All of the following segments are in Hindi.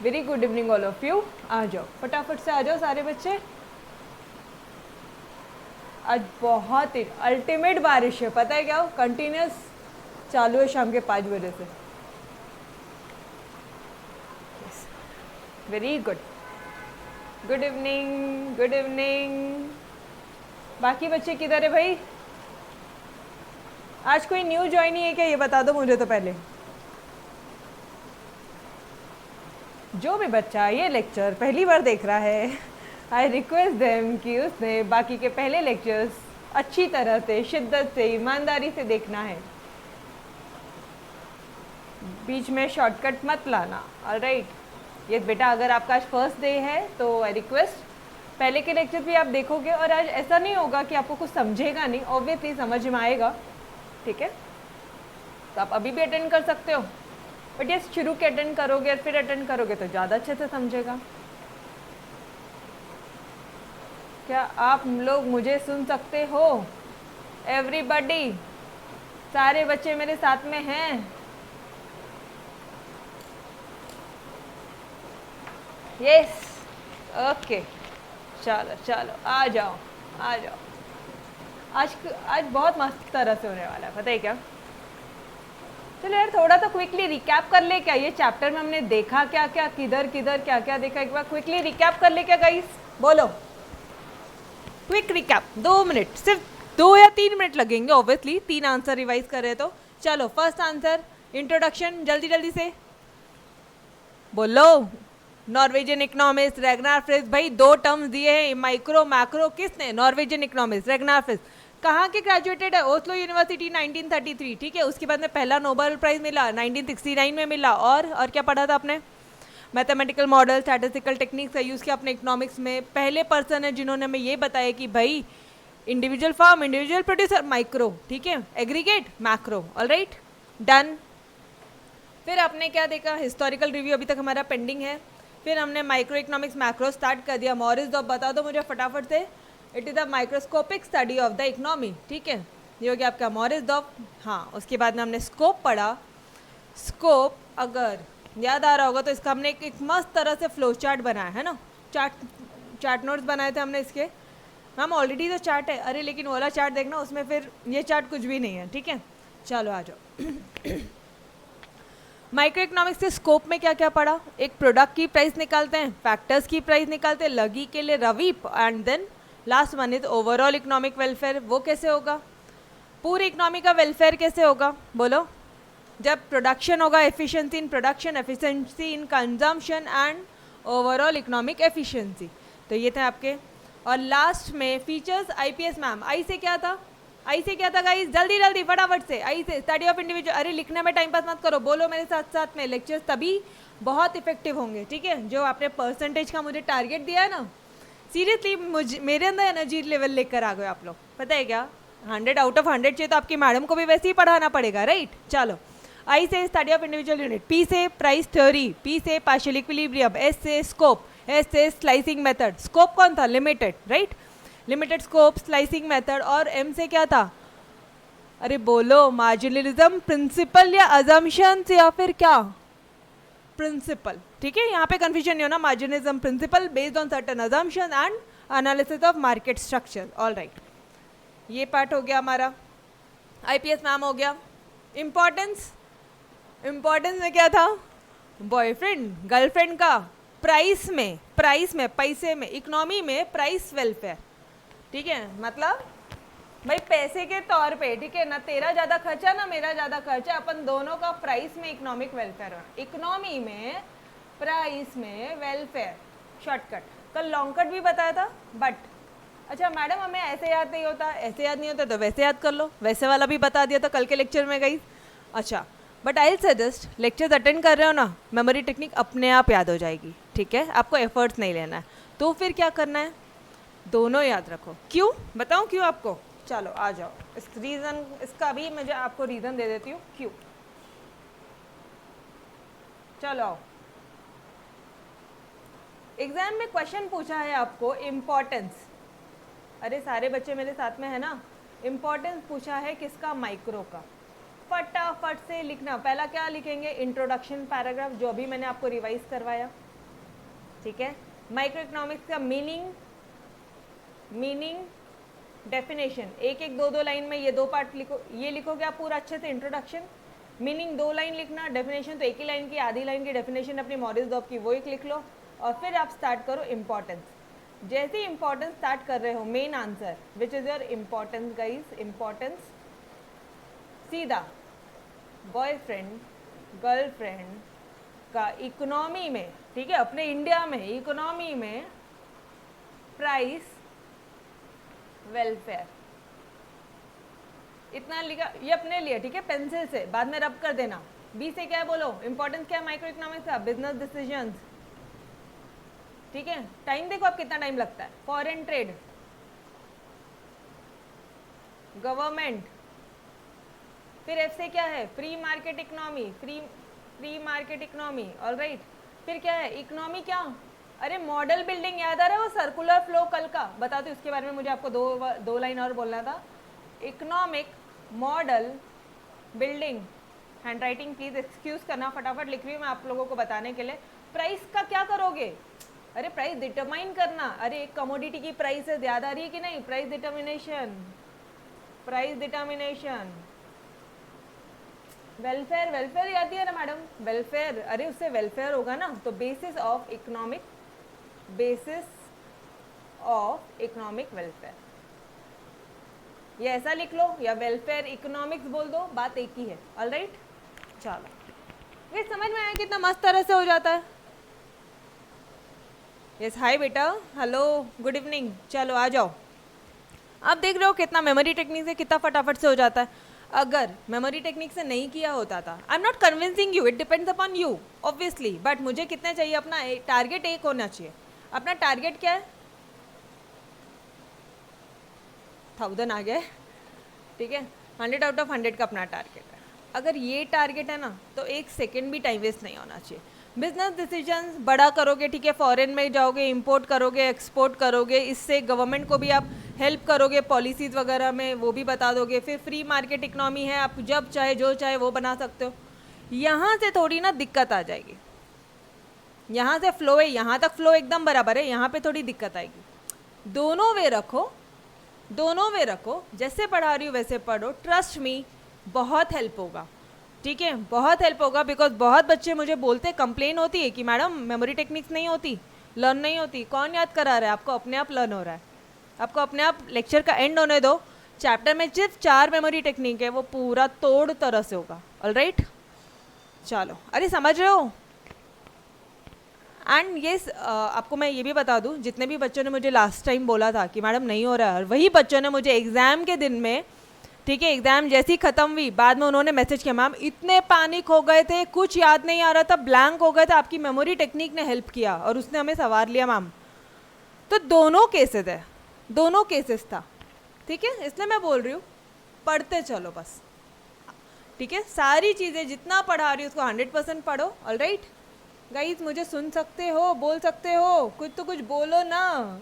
Very good evening all of you. आ जाओ फटाफट से आ जाओ सारे बच्चे। आज बहुत ही अल्टीमेट बारिश है, पता है क्या, कंटिन्यूस चालू है शाम के 5 बजे से। Very good, good evening, good evening. बाकी बच्चे किधर है भाई? आज कोई न्यू ज्वाइनिंग है क्या, ये बता दो मुझे तो पहले। जो भी बच्चा ये लेक्चर पहली बार देख रहा है, आई रिक्वेस्ट देम कि उसने बाकी के पहले लेक्चर्स अच्छी तरह से, शिद्दत से, ईमानदारी से देखना है। बीच में शॉर्टकट मत लाना। ऑलराइट। ये बेटा अगर आपका आज फर्स्ट डे है तो आई रिक्वेस्ट पहले के लेक्चर भी आप देखोगे, और आज ऐसा नहीं होगा कि आपको कुछ समझेगा नहीं, ऑब्वियसली समझ में आएगा, ठीक है। तो आप अभी भी अटेंड कर सकते हो, बट ये शुरू के अटेंड करोगे और फिर अटेंड करोगे तो ज़्यादा अच्छे से समझेगा। क्या आप लोग मुझे सुन सकते हो? एवरीबॉडी, सारे बच्चे मेरे साथ में हैं? Yes, okay. चलो चलो आ जाओ, आ जाओ। आज बहुत मस्त तरह से होने वाला है, पता है क्या। चलो यार थोड़ा तो क्विकली रिकैप कर ले क्या, ये चैप्टर में हमने देखा क्या क्या, किधर किधर क्या क्या देखा, एक बार क्विकली रिकैप कर ले क्या गाइस, बोलो। क्विक रिकैप 2 मिनट, सिर्फ 2 या 3 मिनट लगेंगे, ऑब्वियसली 3 आंसर रिवाइज कर रहे तो। चलो फर्स्ट आंसर इंट्रोडक्शन, जल्दी जल्दी से बोलो। नॉर्वेजियन इकोनॉमिस्ट रेगनार फ्रिस, भाई 2 टर्म्स दिए हैं, माइक्रो मैक्रो, किसने? Norwegian economist Ragnar Frisch. कहाँ के ग्रेजुएटेड है? ओस्लो यूनिवर्सिटी 1933, ठीक है। उसके बाद में पहला नोबेल प्राइज मिला 1969 में मिला। और क्या पढ़ा था आपने? मैथमेटिकल मॉडल, स्टैटिस्टिकल टेक्निक्स का यूज़ किया अपने इकोनॉमिक्स में। पहले पर्सन है जिन्होंने हमें ये बताया कि भाई individual farm, individual producer, micro, ठीक है, एग्रीगेट, मैक्रो। Alright, done. फिर आपने क्या देखा? हिस्टोरिकल रिव्यू अभी तक हमारा पेंडिंग है। फिर हमने माइक्रो इकोनॉमिक्स मैक्रो स्टार्ट कर दिया। मॉरिस डॉब बता दो मुझे फटाफट से। It is the microscopic study of the economy, ठीक है, ये हो गया आपका मॉरिस डॉब। हाँ, उसके बाद में हमने स्कोप पढ़ा। स्कोप अगर याद आ रहा होगा तो इसका हमने एक मस्त तरह से फ्लो चार्ट बनाया है ना, चार्ट नोट्स बनाए थे हमने इसके। हम ऑलरेडी तो चार्ट है, अरे लेकिन वो वाला चार्ट देखना, उसमें फिर ये चार्ट कुछ भी नहीं है, ठीक है। चलो आ जाओ। माइक्रो इकोनॉमिक्स के स्कोप में क्या क्या पढ़ा? एक प्रोडक्ट की प्राइस निकालते हैं, फैक्टर्स की प्राइस निकालते हैं, लगी के लिए रवि, and then last one is overall economic welfare. वो कैसे होगा? पूरी इकोनॉमी का वेलफेयर कैसे होगा, बोलो। जब प्रोडक्शन होगा, efficiency in production, efficiency in consumption and overall economic efficiency. तो ये थे आपके। और लास्ट में फीचर्स आईपीएस मैम। आई से क्या था? आई से क्या था गाइस? जल्दी जल्दी फटाफट से। आई से स्टडी ऑफ इंडिविजुअल। अरे लिखने में टाइम पास मत करो, बोलो मेरे साथ साथ में। लेक्चर्स तभी बहुत इफेक्टिव होंगे, ठीक है। जो आपने परसेंटेज का मुझे टारगेट दिया है ना, सीरियसली मुझे मेरे अंदर एनर्जी लेवल लेकर आ गए आप लोग, पता है क्या। 100 आउट ऑफ 100 चाहिए तो आपकी मैडम को भी वैसे ही पढ़ाना पड़ेगा, राइट। चलो, आई से study of individual unit, P से प्राइस थ्योरी, पी से पार्शियल इक्विलिब्रियम, एस से स्कोप, एस से स्लाइसिंग मेथड। स्कोप कौन था? Limited, right, limited scope, slicing method. और एम से क्या था? अरे बोलो, मार्जिनलिज्म प्रिंसिपल या अजम्पशंस या फिर क्या? प्रिंसिपल, ठीक है। यहाँ पे कंफ्यूजन नहीं होना। Marginalism principle based on certain assumption and analysis of market structure. All right, ये पार्ट हो गया हमारा। आईपीएस मैम हो गया। इम्पोर्टेंस, इम्पोर्टेंस में क्या था? बॉयफ्रेंड गर्लफ्रेंड का, प्राइस में पैसे में, इकोनॉमी में प्राइस वेलफेयर, ठीक है। मतलब भाई पैसे के तौर पे, ठीक है ना, तेरा ज़्यादा खर्चा ना मेरा ज़्यादा खर्चा, अपन दोनों का प्राइस में इकोनॉमिक वेलफेयर होना। इकोनॉमी में प्राइस में वेलफेयर, शॉर्टकट। कल लॉन्ग कट भी बताया था, बट अच्छा मैडम हमें ऐसे याद नहीं होता, ऐसे याद नहीं होता तो वैसे याद कर लो। वैसे वाला भी बता दिया था कल के लेक्चर में गई। अच्छा, but I suggest lectures attend कर रहे हो ना, मेमोरी टेक्निक अपने आप याद हो जाएगी, ठीक है। आपको एफर्ट्स नहीं लेना है। तो फिर क्या करना है? दोनों याद रखो। क्यों बताऊं क्यों आपको? चलो आ जाओ। इस रीज़न, इसका भी मुझे आपको रीज़न दे देती हूँ क्यों। चलो आओ। एग्जाम में क्वेश्चन पूछा है आपको इम्पोर्टेंस। अरे सारे बच्चे मेरे साथ में है ना। इम्पोर्टेंस पूछा है किसका? माइक्रो का। फटाफट से लिखना। पहला क्या लिखेंगे? इंट्रोडक्शन पैराग्राफ, जो अभी मैंने आपको रिवाइज करवाया, ठीक है, माइक्रो इकोनॉमिक्स का मीनिंग, डेफिनेशन, एक एक दो लाइन में ये 2 पार्ट लिखो, ये लिखोगे आप पूरा अच्छे से इंट्रोडक्शन, मीनिंग 2 लाइन लिखना, डेफिनेशन तो एक ही लाइन की, आधी लाइन की डेफिनेशन अपनी मॉरिस डॉब की वो एक लिख लो, और फिर आप स्टार्ट करो इम्पोर्टेंस। जैसे ही इम्पोर्टेंस स्टार्ट कर रहे हो, main answer which is your importance guys, importance सीधा बॉयफ्रेंड गर्लफ्रेंड का इकोनॉमी में, ठीक है, अपने इंडिया में इकोनॉमी में प्राइस वेलफेयर, इतना लिखा, ये अपने लिए, ठीक है, पेंसिल से बाद में रब कर देना। बी से क्या है बोलो, इंपॉर्टेंस क्या है माइक्रो इकोनॉमिक्स का, बिजनेस डिसीजंस, ठीक है, टाइम देखो आप कितना टाइम लगता है, फॉरेन ट्रेड, गवर्नमेंट, फिर एफ से क्या है, free market economy, free market economy, alright, फिर क्या है इकोनॉमी, क्या, अरे मॉडल बिल्डिंग, याद आ रहा है वो सर्कुलर फ्लो कल का, बता दो उसके बारे में, मुझे आपको दो लाइन और बोलना था, economic model building, hand writing please excuse करना, फटाफट लिख रही हूँ मैं आप लोगों को बताने के लिए। प्राइस का क्या करोगे, अरे प्राइस डिटरमाइन करना, अरे एक कमोडिटी की प्राइस है, याद आ रही है कि नहीं, price determination, price determination, welfare, welfare याद है ना मैडम, वेलफेयर, अरे उससे वेलफेयर होगा ना, तो basis of economic, basis of economic welfare, ये ऐसा लिख लो या वेलफेयर इकोनॉमिक्स बोल दो, बात एक ही है, ऑलराइट। चलो ये समझ में आया कितना मस्त तरह से हो जाता है। यस हाय बेटा, हेलो गुड इवनिंग, चलो आ जाओ। आप देख रहे हो कितना मेमोरी टेक्निक से कितना फटाफट से हो जाता है। अगर मेमोरी टेक्निक से नहीं किया होता था, I am not convincing you, it depends upon you obviously, but मुझे कितने चाहिए, अपना टारगेट एक होना चाहिए। अपना टारगेट क्या है, 1000 आ गया, ठीक है, 100 आउट ऑफ 100 का अपना टारगेट है। अगर ये टारगेट है ना, तो एक सेकेंड भी टाइम वेस्ट नहीं होना चाहिए। बिजनेस डिसीजंस बड़ा करोगे, ठीक है, फॉरेन में जाओगे, इंपोर्ट करोगे, एक्सपोर्ट करोगे, इससे गवर्नमेंट को भी आप हेल्प करोगे, पॉलिसीज़ वगैरह में वो भी बता दोगे। फिर फ्री मार्केट इकनॉमी है, आप जब चाहे जो चाहे वो बना सकते हो। यहाँ से थोड़ी ना दिक्कत आ जाएगी, यहाँ से फ्लो है, यहाँ तक फ्लो एकदम बराबर है, यहाँ पे थोड़ी दिक्कत आएगी। दोनों वे रखो, दोनों वे रखो, जैसे पढ़ा रही हूँ वैसे पढ़ो, ट्रस्ट मी बहुत हेल्प होगा, ठीक है, बहुत हेल्प होगा। बिकॉज बहुत बच्चे मुझे बोलते, कंप्लेन होती है कि मैडम मेमोरी टेक्निक्स नहीं होती, लर्न नहीं होती। कौन याद करा रहा है, आपको अपने आप लर्न हो रहा है, आपको अपने आप लेक्चर का एंड होने दो। चैप्टर में सिर्फ 4 मेमोरी टेक्निक है, वो पूरा तोड़ तरह से होगा, ऑलराइट। चलो, अरे समझ रहे हो। एंड ये आपको मैं ये भी बता दूं, जितने भी बच्चों ने मुझे लास्ट टाइम बोला था कि मैडम नहीं हो रहा है, और वही बच्चों ने मुझे एग्ज़ाम के दिन में, ठीक है, एग्ज़ाम जैसी ख़त्म हुई, बाद में उन्होंने मैसेज किया, मैम इतने पैनिक हो गए थे, कुछ याद नहीं आ रहा था, ब्लैंक हो गए थे, आपकी मेमोरी टेक्निक ने हेल्प किया और उसने हमें संवार लिया मैम। तो दोनों केसेस है, दोनों केसेस था, ठीक है, इसलिए मैं बोल रही हूँ पढ़ते चलो बस, ठीक है, सारी चीज़ें जितना पढ़ा रही हूँ उसको 100% पढ़ो, ऑलराइट। गाइस मुझे सुन सकते हो, बोल सकते हो, कुछ तो कुछ बोलो ना,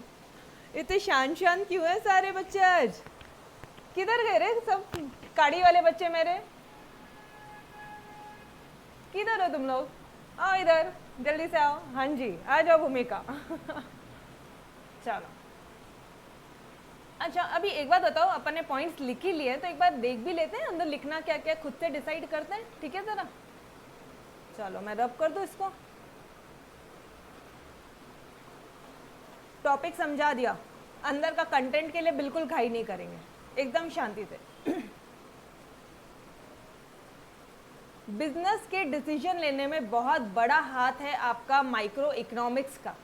इतने शान शान क्यों है सारे बच्चे आज, किधर गए रे सब काड़ी वाले बच्चे मेरे, किधर हो तुम लोग, आओ इधर जल्दी से आओ, हाँ जी आ जाओ भूमिका। चलो अच्छा, अभी एक बात बताओ, अपन ने पॉइंट्स लिख ही लिए, तो एक बार देख भी लेते हैं अंदर लिखना क्या क्या, खुद से डिसाइड करते हैं, ठीक है जरा। चलो मैं रब कर दूं इसको, टॉपिक समझा दिया, अंदर का कंटेंट के लिए बिल्कुल घाई नहीं करेंगे, एकदम शांति से। बिजनेस के डिसीजन लेने में बहुत बड़ा हाथ है आपका माइक्रो इकोनॉमिक्स का,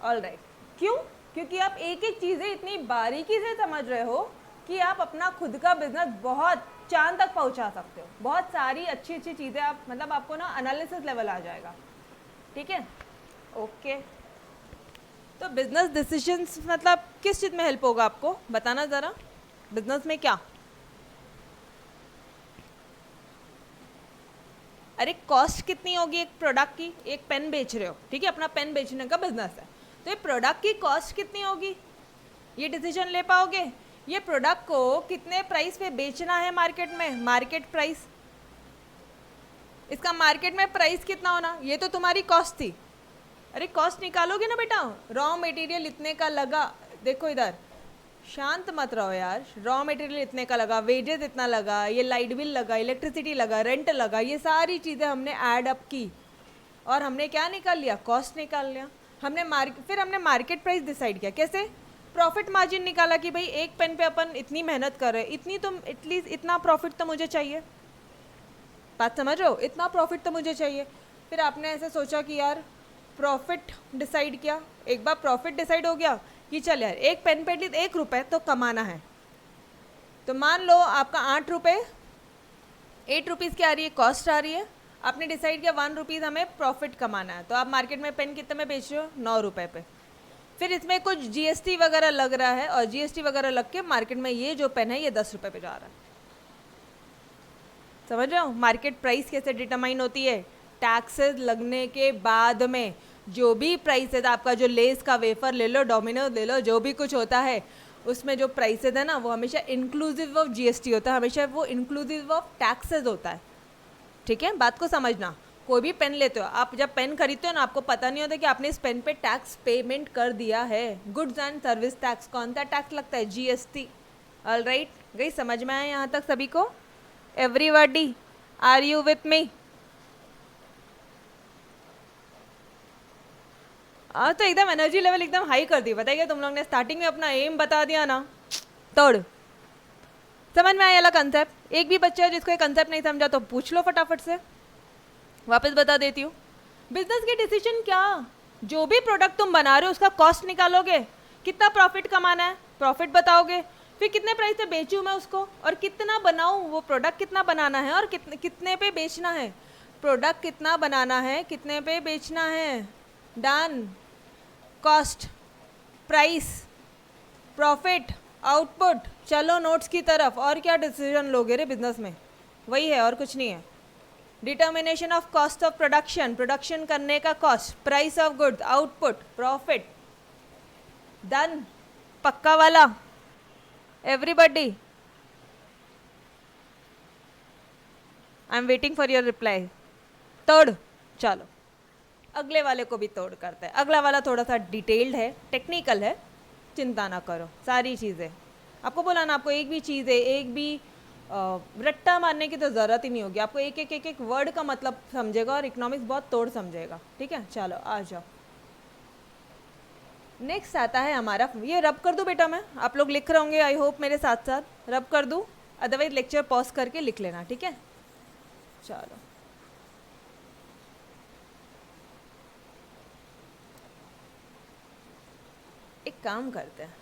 ऑलराइट। क्यों? क्योंकि आप एक एक चीज़ें इतनी बारीकी से समझ रहे हो कि आप अपना खुद का बिजनेस बहुत चांद तक पहुंचा सकते हो। बहुत सारी अच्छी अच्छी चीज़ें आप, मतलब आपको ना एनालिसिस लेवल आ जाएगा, ठीक है, ओके। तो बिजनेस डिसीजंस मतलब किस चीज़ में हेल्प होगा आपको, बताना ज़रा, बिजनेस में क्या? अरे कॉस्ट कितनी होगी एक प्रोडक्ट की, एक पेन बेच रहे हो, ठीक है, अपना पेन बेचने का बिजनेस है, तो ये प्रोडक्ट की कॉस्ट कितनी होगी, ये डिसीजन ले पाओगे। ये प्रोडक्ट को कितने प्राइस पे बेचना है मार्केट में, मार्केट प्राइस, इसका मार्केट में प्राइस कितना होना, ये तो तुम्हारी कॉस्ट थी, अरे कॉस्ट निकालोगे ना बेटा, रॉ मटेरियल इतने का लगा, देखो इधर, शांत मत रहो यार, रॉ मटेरियल इतने का लगा, वेजेस इतना लगा, ये लाइट बिल लगा, इलेक्ट्रिसिटी लगा, रेंट लगा, ये सारी चीज़ें हमने ऐड अप की और हमने क्या निकाल लिया, कॉस्ट निकाल लिया। फिर हमने मार्केट प्राइस डिसाइड किया, कैसे, प्रॉफिट मार्जिन निकाला कि भाई एक पेन पे अपन इतनी मेहनत कर रहे हैं, इतनी तो एटलीस्ट इतना प्रॉफिट तो मुझे चाहिए, बात समझ रहे हो, इतना प्रॉफिट तो मुझे चाहिए। फिर आपने ऐसे सोचा कि यार प्रॉफिट डिसाइड किया, एक बार प्रॉफिट डिसाइड हो गया कि चल यार एक पेन पे एटलीस्ट 1 रुपये तो कमाना है, तो मान लो आपका 8 रुपये, 8 रुपीज़ की आ रही है कॉस्ट आ रही है, आपने डिसाइड किया 1 रुपीज़ हमें प्रॉफिट कमाना है, तो आप मार्केट में पेन कितने में बेच रहे हो, 9 रुपये पे। फिर इसमें कुछ जीएसटी वगैरह लग रहा है और जीएसटी वगैरह लग के मार्केट में ये जो पेन है ये 10 रुपये पे जा रहा है। समझ रहे हो मार्केट प्राइस कैसे डिटरमाइन होती है, टैक्सेस लगने के बाद में जो भी प्राइस है, आपका जो लेस का वेफर ले लो, डोमिनोज ले लो, जो भी कुछ होता है उसमें जो प्राइसेस है ना वो हमेशा इंक्लूसिव ऑफ जीएसटी होता है, हमेशा वो इंक्लूसिव ऑफ टैक्सेस होता है। ठीक है, बात को समझना। कोई भी पेन लेते हो आप, जब पेन खरीदते हो ना आपको पता नहीं होता कि आपने इस पेन पे टैक्स पेमेंट कर दिया है, गुड्स एंड सर्विस टैक्स। कौन सा टैक्स लगता है, जीएसटी। ऑलराइट, गई समझ में आया यहाँ तक सभी को? Everybody are you with me? तो एकदम एनर्जी लेवल एकदम हाई कर दी, बताइए तुम लोग ने स्टार्टिंग में अपना एम बता दिया ना, तोड़। समझ में आया वाला कंसेप्ट? एक भी बच्चा जिसको ये कंसेप्ट नहीं समझा तो पूछ लो फटाफट से, वापस बता देती हूँ। बिजनेस के डिसीजन क्या, जो भी प्रोडक्ट तुम बना रहे हो उसका कॉस्ट निकालोगे, कितना प्रॉफिट कमाना है प्रॉफिट बताओगे, फिर कितने प्राइस से बेचूँ मैं उसको और कितना बनाऊँ, वो प्रोडक्ट कितना बनाना है और कितने पे बेचना है, प्रोडक्ट कितना बनाना है कितने पे बेचना है, done. Cost, price, profit, output, चलो नोट्स की तरफ। और क्या डिसीजन लोगे रे बिजनेस में, वही है और कुछ नहीं है। Determination of cost of production, production करने का cost, price of goods, output, profit, done. पक्का वाला everybody? I am waiting for your reply. तोड़, चलो अगले वाले को भी तोड़ करते हैं। अगला वाला थोड़ा सा डिटेल्ड है, टेक्निकल है, चिंता ना करो, सारी चीज़ें आपको बोला ना, आपको एक भी चीज़ है, एक भी रट्टा मारने की तो ज़रूरत ही नहीं होगी, आपको एक एक एक एक वर्ड का मतलब समझेगा और इकोनॉमिक्स बहुत तोड़ समझेगा। ठीक है, चलो आ जाओ। नेक्स्ट आता है हमारा, ये रब कर दूँ बेटा मैं, आप लोग लिख रहे होंगे आई होप मेरे साथ साथ, रब कर दूँ, अदरवाइज लेक्चर पॉज करके लिख लेना। ठीक है, चलो एक काम करते हैं,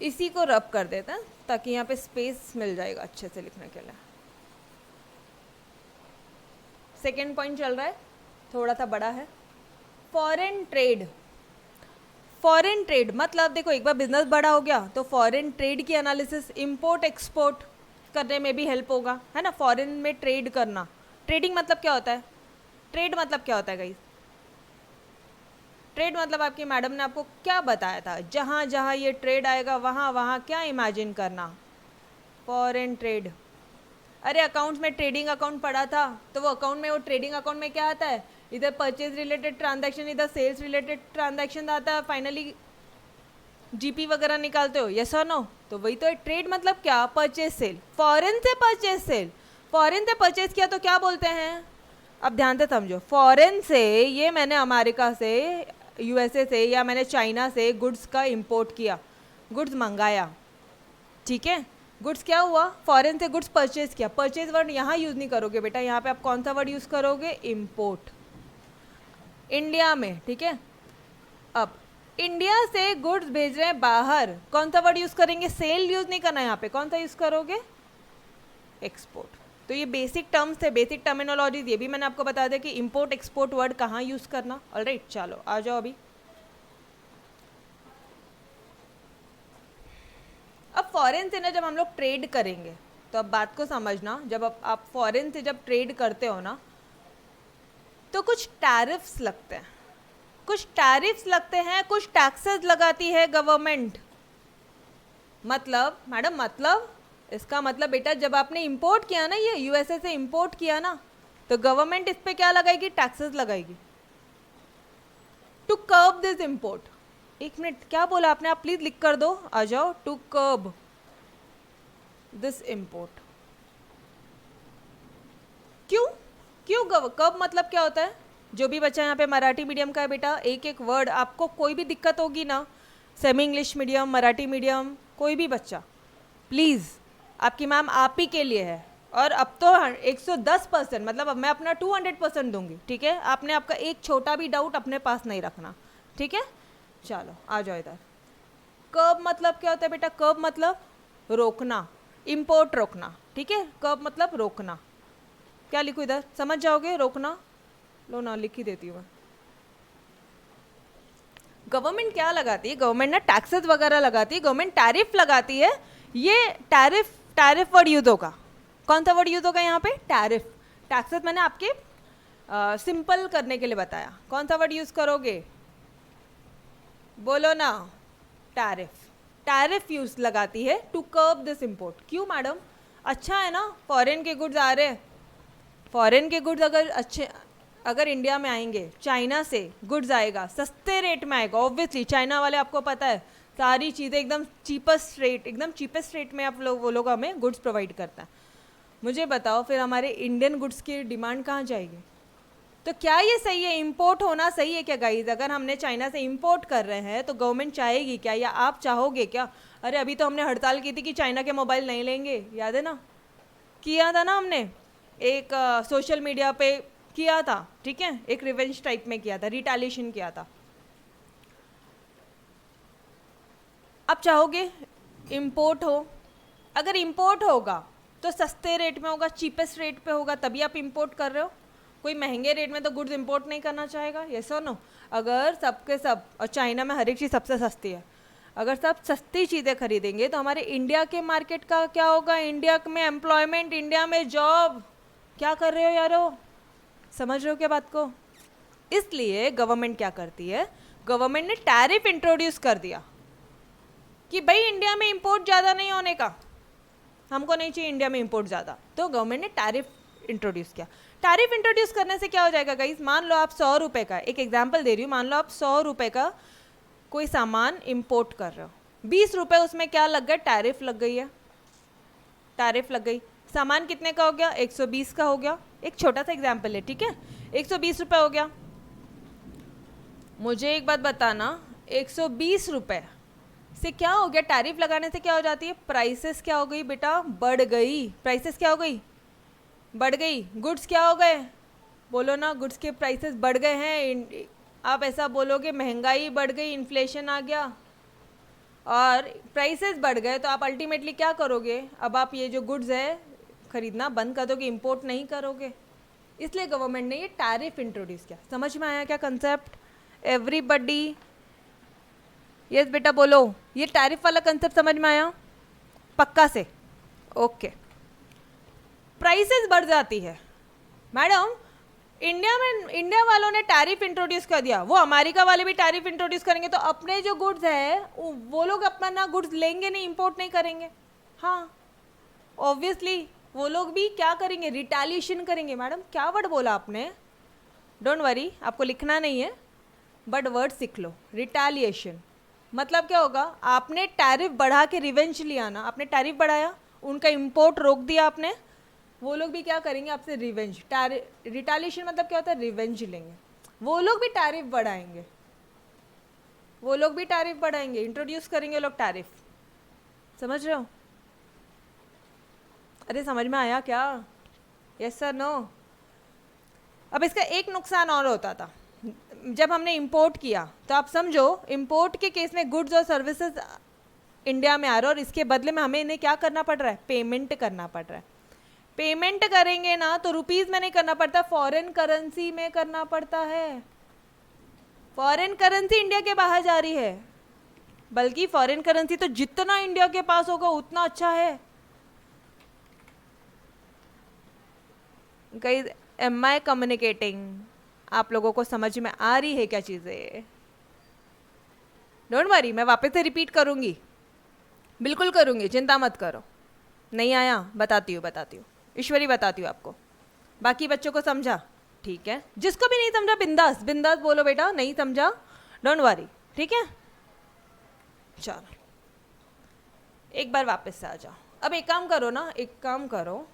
इसी को रब कर देते हैं ताकि यहाँ पे स्पेस मिल जाएगा अच्छे से लिखने के लिए। सेकेंड पॉइंट चल रहा है, थोड़ा सा बड़ा है, फॉरेन ट्रेड। फॉरेन ट्रेड मतलब देखो, एक बार बिजनेस बड़ा हो गया तो फॉरेन ट्रेड की एनालिसिस, इंपोर्ट एक्सपोर्ट करने में भी हेल्प होगा, है ना। फॉरेन में ट्रेड करना, ट्रेडिंग मतलब क्या होता है, ट्रेड मतलब क्या होता है गाइस? ट्रेड मतलब आपकी मैडम ने आपको क्या बताया था, जहाँ जहाँ ये ट्रेड आएगा वहाँ वहाँ क्या इमेजिन करना, फॉरेन ट्रेड। अरे अकाउंट्स में ट्रेडिंग अकाउंट पढ़ा था, तो वो अकाउंट में, वो ट्रेडिंग अकाउंट में क्या आता है, इधर परचेज रिलेटेड ट्रांजैक्शन, इधर सेल्स रिलेटेड ट्रांजैक्शन आता है, फाइनली जीपी वगैरह निकालते हो, यस और नो। तो वही तो है ट्रेड मतलब क्या, परचेज सेल। फॉरेन से परचेज सेल, फॉरेन से परचेज किया तो क्या बोलते हैं, अब ध्यान से समझो। फॉरेन से ये मैंने अमेरिका से, यूएसए से या मैंने चाइना से गुड्स का इंपोर्ट किया, गुड्स मंगाया, ठीक है, गुड्स क्या हुआ, फॉरेन से गुड्स परचेज किया। परचेज वर्ड यहाँ यूज़ नहीं करोगे बेटा, यहाँ पे आप कौन सा वर्ड यूज़ करोगे, इंपोर्ट, इंडिया में। ठीक है, अब इंडिया से गुड्स भेज रहे हैं बाहर, कौन सा वर्ड यूज़ करेंगे, सेल यूज़ नहीं करना, यहाँ पे कौन सा यूज़ करोगे, एक्सपोर्ट। तो ये बेसिक टर्म्स थे, बेसिक टर्मिनोलॉजीज, ये भी मैंने आपको बता दिया कि इंपोर्ट एक्सपोर्ट वर्ड कहाँ यूज़ करना। ऑलराइट, चलो आ जाओ अभी। अब फॉरेन से ना जब हम लोग ट्रेड करेंगे तो अब बात को समझना, जब आप फॉरेन से जब ट्रेड करते हो ना तो कुछ टैरिफ्स लगते हैं, कुछ टैरिफ्स लगते हैं, कुछ टैक्सेस लगाती है गवर्नमेंट। मतलब मैडम, मतलब इसका मतलब बेटा, जब आपने इंपोर्ट किया ना, ये यूएसए से इंपोर्ट किया ना, तो गवर्नमेंट इस पे क्या लगाएगी, टैक्सेस लगाएगी। दिस इम्पोर्ट, एक मिनट क्या बोला आपने, आप प्लीज लिख कर दो, आ जाओ, टू कर्ब दिस इम्पोर्ट। क्यों क्यों कर्ब मतलब क्या होता है? जो भी बच्चा यहाँ पे मराठी मीडियम का है बेटा, एक एक वर्ड आपको कोई भी दिक्कत होगी ना, semi English medium, Marathi medium, कोई भी बच्चा, प्लीज़ आपकी मैम आप ही के लिए है। और अब तो 110%, मतलब अब मैं अपना 200% दूंगी, ठीक है? आपने आपका एक छोटा भी डाउट अपने पास नहीं रखना, ठीक है? चलो आ जाओ इधर। कर्ब मतलब क्या होता है बेटा? कर्ब मतलब रोकना, इम्पोर्ट रोकना, ठीक है? कर्ब मतलब रोकना। क्या लिखूँ इधर, समझ जाओगे? रोकना, लो ना लिख ही देती हूँ मैं। गवर्नमेंट क्या लगाती है? गवर्नमेंट ना टैक्सेस वगैरह लगाती है, गवर्नमेंट टैरिफ लगाती है। ये टैरिफ वर्ड यूज होगा, कौन सा वर्ड यूज होगा यहाँ पे? टैरिफ। टैक्सेस मैंने आपके सिंपल करने के लिए बताया, कौन सा वर्ड यूज करोगे? बोलो ना, टैरिफ। टैरिफ यूज लगाती है टू कर्ब दिस इम्पोर्ट। क्यों मैडम? अच्छा है ना, फॉरेन के गुड्स आ रहे हैं, फॉरेन के गुड्स अगर इंडिया में आएंगे, चाइना से गुड्स आएगा, सस्ते रेट में आएगा, ऑब्वियसली चाइना वाले आपको पता है सारी चीज़ें एकदम चीपेस्ट रेट में आप लोग, वो लोग हमें गुड्स प्रोवाइड करता है। मुझे बताओ फिर हमारे इंडियन गुड्स की डिमांड कहाँ जाएगी? तो क्या ये सही है, इंपोर्ट होना सही है क्या गाइज? अगर हमने चाइना से इंपोर्ट कर रहे हैं तो गवर्नमेंट चाहेगी क्या, या आप चाहोगे क्या? अरे अभी तो हमने हड़ताल की थी कि चाइना के मोबाइल नहीं लेंगे, याद है ना? किया था ना हमने, एक सोशल मीडिया पे किया था, ठीक है? एक रिवेंज टाइप में किया था, रिटेलिएशन किया था। आप चाहोगे इंपोर्ट हो? अगर इंपोर्ट होगा तो सस्ते रेट में होगा, चीपेस्ट रेट पे होगा, तभी आप इंपोर्ट कर रहे हो। कोई महंगे रेट में तो गुड्स इंपोर्ट नहीं करना चाहेगा, यस और नो? अगर सबके सब, और चाइना में हर एक चीज़ सबसे सस्ती है, अगर सब सस्ती चीज़ें खरीदेंगे तो हमारे इंडिया के मार्केट का क्या होगा? इंडिया में एम्प्लॉयमेंट, इंडिया में जॉब। क्या कर रहे हो यारो, समझ रहे हो क्या बात को? इसलिए गवर्नमेंट क्या करती है, गवर्नमेंट ने टैरिफ इंट्रोड्यूस कर दिया कि भाई इंडिया में इंपोर्ट ज़्यादा नहीं होने का, हमको नहीं चाहिए इंडिया में इंपोर्ट ज़्यादा, तो गवर्नमेंट ने टैरिफ इंट्रोड्यूस किया। टैरिफ इंट्रोड्यूस करने से क्या हो जाएगा गाइस? मान लो आप 100 रुपये का, एक एग्जाम्पल दे रही हूँ, मान लो आप 100 रुपये का कोई सामान इंपोर्ट कर रहे हो, 20 रुपये उसमें क्या लग गया? टैरिफ लग गई है, टैरिफ लग गई। सामान कितने का हो गया? 120 का हो गया, एक छोटा सा एग्जाम्पल है, ठीक है? 120 रुपये हो गया। मुझे एक बात बताना, 120 रुपये से क्या हो गया? टैरिफ लगाने से क्या हो जाती है? प्राइसेस क्या हो गई बेटा? बढ़ गई। प्राइसेस क्या हो गई? बढ़ गई। गुड्स क्या हो गए? बोलो ना, गुड्स के प्राइसेस बढ़ गए हैं। आप ऐसा बोलोगे महंगाई बढ़ गई, इन्फ्लेशन आ गया और प्राइसेस बढ़ गए, तो आप अल्टीमेटली क्या करोगे? अब आप ये जो गुड्स है खरीदना बंद कर दोगे, इंपोर्ट नहीं करोगे। इसलिए गवर्नमेंट ने ये टैरिफ इंट्रोड्यूस किया। समझ में आया क्या कंसेप्ट? एवरीबडी यस बेटा बोलो, ये टैरिफ वाला कंसेप्ट समझ में आया पक्का से? ओके। प्राइसेस बढ़ जाती है मैडम, इंडिया वालों ने टैरिफ इंट्रोड्यूस कर दिया, वो अमेरिका वाले भी टैरिफ इंट्रोड्यूस करेंगे, तो अपने जो गुड्स है वो लोग अपना ना गुड्स लेंगे नहीं, इंपोर्ट नहीं करेंगे। हाँ ऑब्वियसली वो लोग भी क्या करेंगे? रिटेलिएशन करेंगे। मैडम क्या वर्ड बोला आपने? डोंट वरी, आपको लिखना नहीं है बट वर्ड सीख लो। रिटेलिएशन मतलब क्या होगा? आपने टैरिफ बढ़ा के रिवेंज लिया ना, आपने टैरिफ बढ़ाया, उनका इंपोर्ट रोक दिया आपने, वो लोग भी क्या करेंगे? आपसे रिवेंज। रिटेलिएशन मतलब क्या होता है? रिवेंज लेंगे। वो लोग भी टैरिफ बढ़ाएंगे, वो लोग भी टैरिफ बढ़ाएंगे, इंट्रोड्यूस करेंगे लोग टैरिफ। समझ रहे हो? अरे समझ में आया क्या? Yes sir no? अब इसका एक नुकसान और होता था, जब हमने इंपोर्ट किया तो आप समझो इंपोर्ट के केस में गुड्स और सर्विसेज इंडिया में आ रहा है और इसके बदले में हमें इन्हें क्या करना पड़ रहा है? पेमेंट करना पड़ रहा है। पेमेंट करेंगे ना तो रुपीस में नहीं करना पड़ता, फॉरेन करेंसी में करना पड़ता है। फॉरेन करेंसी इंडिया के बाहर जा रही है, बल्कि फॉरेन करेंसी तो जितना इंडिया के पास होगा उतना अच्छा है। गाइस एम आई कम्युनिकेटिंग? आप लोगों को समझ में आ रही है क्या चीज़ें? डोंट वरी, मैं वापस से रिपीट करूँगी, बिल्कुल करूँगी, चिंता मत करो। नहीं आया? बताती हूँ ईश्वरी बताती हूँ आपको। बाकी बच्चों को समझा? ठीक है। जिसको भी नहीं समझा बिंदास बिंदास बोलो बेटा, नहीं समझा डोंट वरी, ठीक है। चलो एक बार वापस से आ जाओ। अब एक काम करो ना, एक काम करो,